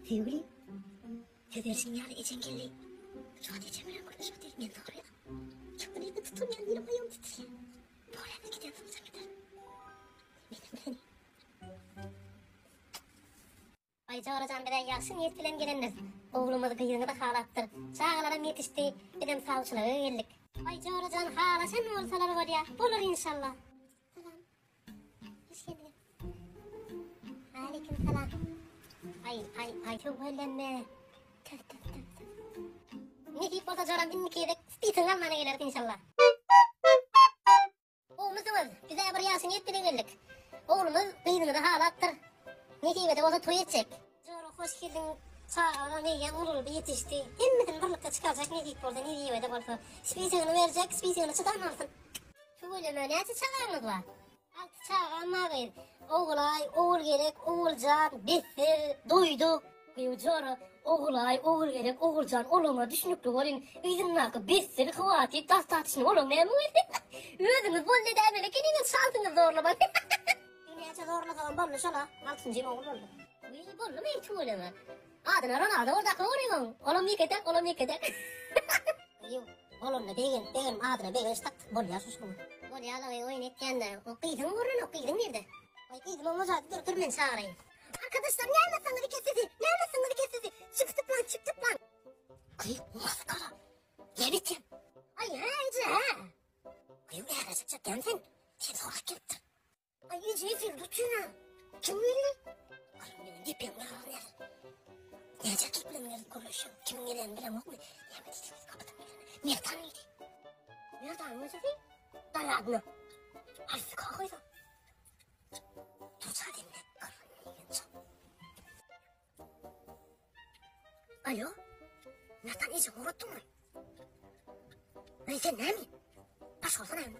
Sevgili, tedersin yani geçen geldi. Şu an geçen bilen konuşma değil, ben de oraya. Çok elini tutun yani, yine ayağım titriyor. Bu arada gidelim, sen gidelim. Benim. Ayca oracan bilen yaxşı niyet bilen gelenler. Oğlumuz kıyığını da halattır. Çağlarım yetişti, bizim savcılığa geldik. Ayca oracan hala sen olsalar var ya, olur inşallah. Selam. Hoş geldin. Aleyküm selam. Ay çok öğlenme. Tüh. Ne deyip olsa coran binlik yedek, stiysin almana gelirdik inşallah. Oğlumuzumuz, bize bir yaşın yettiğine geldik. Oğlumuz kıyığını da halattır. Ne deyip de olsa toy edecek. Cora hoş geldin. Sağ neye olur bir yetişti. Hemmeden birlikte çıkaracak ne deyip orada ne deyip de olsa. Spisiyonu verecek, spisiyonu çıkarmasın. Şu bölümü neyse çağırmız var. Altı çağırma ver. Oğulay, oğul gerek, oğulcan, bitti, duydu. Cora, oğulay, oğul gerek, oğulcan, oğluma düşünüklü olun. Bizim nakı bitsin, kıvati, tas tartışın oğlum ne mi? Özünüz bol ne demeli, kendiniz şansınız zorlamak. Dünyacı zorlatalım, bollu şola. Altıncı yıl oğul oldu. Bollu mu hiç öyle mi? Adına Ronaldo orada kıvırıyor. Oğlum yıkıdır. Yok, oğlumla benim adına benim işte bollu ya suskum. Bollu ya da oyun etken de, o kıydın vurun, o kıydın nerede? Ay kıydım olmaz dur ben çağırayım. Arkadaşlar ne anlatsanız bir kez sizi. Çıktık lan. Kıyım maskara. Ne bitim? Ay hence. Kıyım ne arayacak gelsin. Sen sonra gittin. Ay iyice tutuna. Kim bilir? Kıyım benim dipim ne? Nece gitmem konuşuyor. Kim gelen bilen yok mu? Yemedi kapıdan gelene. Nereden mıydı? Nereden mı dedi? Dayandı. Hafif kalkıydı. Tutsa dinle. Alo? Nereden iyice uğrattın mı? Sen ne mi? Baş olsana mı?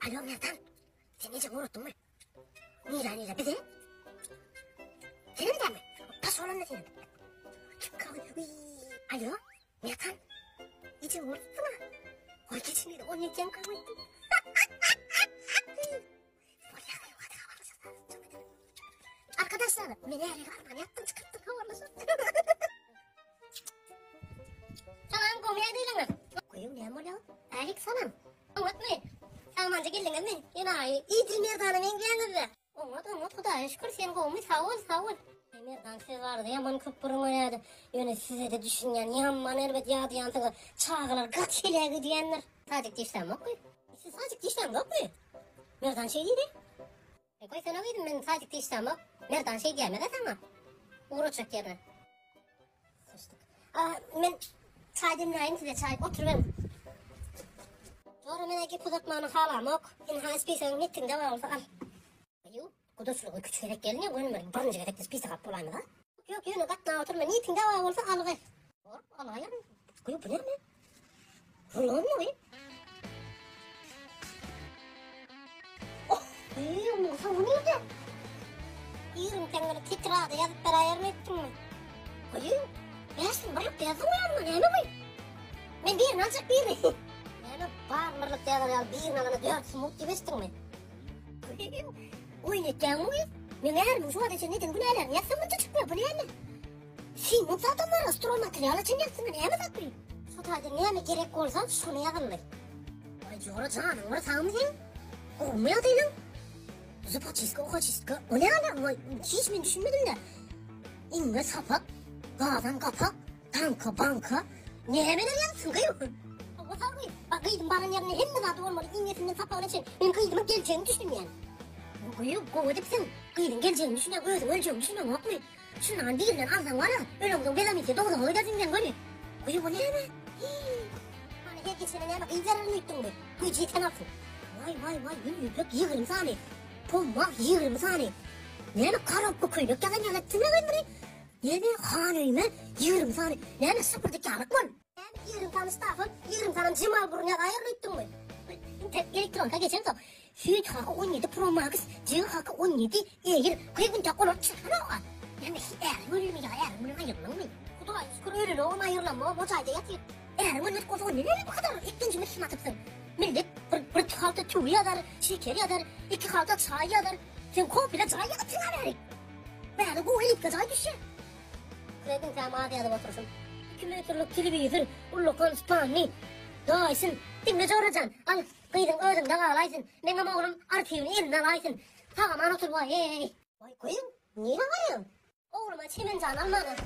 Alo nereden? Sen iyice uğrattın mı? Nira bir de? Senin de mi? Baş olan ne senin? Kim kalıyor? Alo? Nereden? İyice uğrattın mı? O geçinleri o neyken kalmadı? Arkadaşlar beni her yere yattım çıkarttım havalasın. Salam komaya değilim. Koyum ne var ya? Alik salam. Unutmayın. Samancı geldin mi? Yine iyidir merdanın engelini de. Umut Kudaya şükür sen koymuş sağ ol. Merdan siz vardı yaman köpürüm oynadı. Yöne size de düşünen yaman elbet yağdı yansıga çağılar kat şeyler diyenler. Sadece dişten yok mu? Siz sadece dişten yok mu? Merdan şey değil. Koy sana koydum ben sadece dişten yok. Nereden şey diyemedi ama uğraşacak yerine. Sıçtık. Ben çay demleyeyim size çay oturuverim. Sonra meneki kudurtmanı halam yok. İnha ispiysen nettin de var olsa al. Yok kudurtçuluğu küçülerek gelin ya boynum verin. Barınca gerek ispiyse kapı olayım da. Yok yönü katına oturma niyetin de var olsa alıver. Alayım. Koyu bu ne mi? Rulon mu be? Oh! Musa bu neydi? Yürüm kendini titrağda yazıp beraber mi ettin mi? Koyun, beğensin bırak yazdım ya ne mi? Ben birini alacak birini. Yani bağırmırlık yazar ya birini alana dört smut gibi istin mi? Koyun, oyun etken mi? Ben eğer şu adı için neden günahlarını yapsam mı çıkmıyor bu ne yani? Simut zaten var astro materyal için yapsın ne mi saklayayım? Şu tadı ne mi gerek olsa şunu yazın mı? Ay Cora canım var sağ mısın? Olmuyor değilim. Zıpaçiska, ukaçiska, o ne ala? Hiç mi düşünmedim de. İnge sapak, dağdan kapak, tanka banka, ne hemen yansın kıyım. O tabi, bak kıydım bana yerine hem de zaten olmadı, ingesinden sapağın için ben kıydıma geleceğini düşündüm yani. Kıyım, kovadip sen kıydın geleceğini düşünüyorum, özüm öleceğini düşünüyorum, yok mu? Şundan değilden alsan var ha, öyle oldun belamisi doğru hoyda zinden böyle. Kıyım o ne hemen? Hani her geçene ne hemen kıyılarını yıktın mı? Kıyıcıyı tanapsın. Vay, yürüyüp yığırım sani. Pomma yığırım sani. Yani karabı kıyduk yalan yalattın ne ben burayı? Yani haneyime yığırım sani. Yani sıfırdaki arık var. Yani yığırım sani stafın, yığırım sani cimal buruna ayarlı ettin mi? Elektronka geçelim de. Süt haka 17 Pro Max, cığ haka 17 Air, kıygunca kolor çıkana o. Yani eğer öyle mi ya, eğer bunu ayırlan mı? Kutular şükür öyle onu ayırlanma, o çayda yatıyor. Eğer bunu kozu ne bu kadar ikinci mi atıpsın? Millet bir halta tüy yazar, şeker yazar, iki halta çay yazar. Sen komple çay yazar. Ben bu elikle çay düşer. Kredin sen mağdi adı otursun. 2 metrlik televizör, ullukan spani. Dayısın, dinle çoğuracan. Al, kıydın ödün de ağlaysın. Ben ama oğlum arşivini eline alaysın. Tamam, an otur vay. Vay koyun, niye ağlayın? Oğluma çemen can almadı.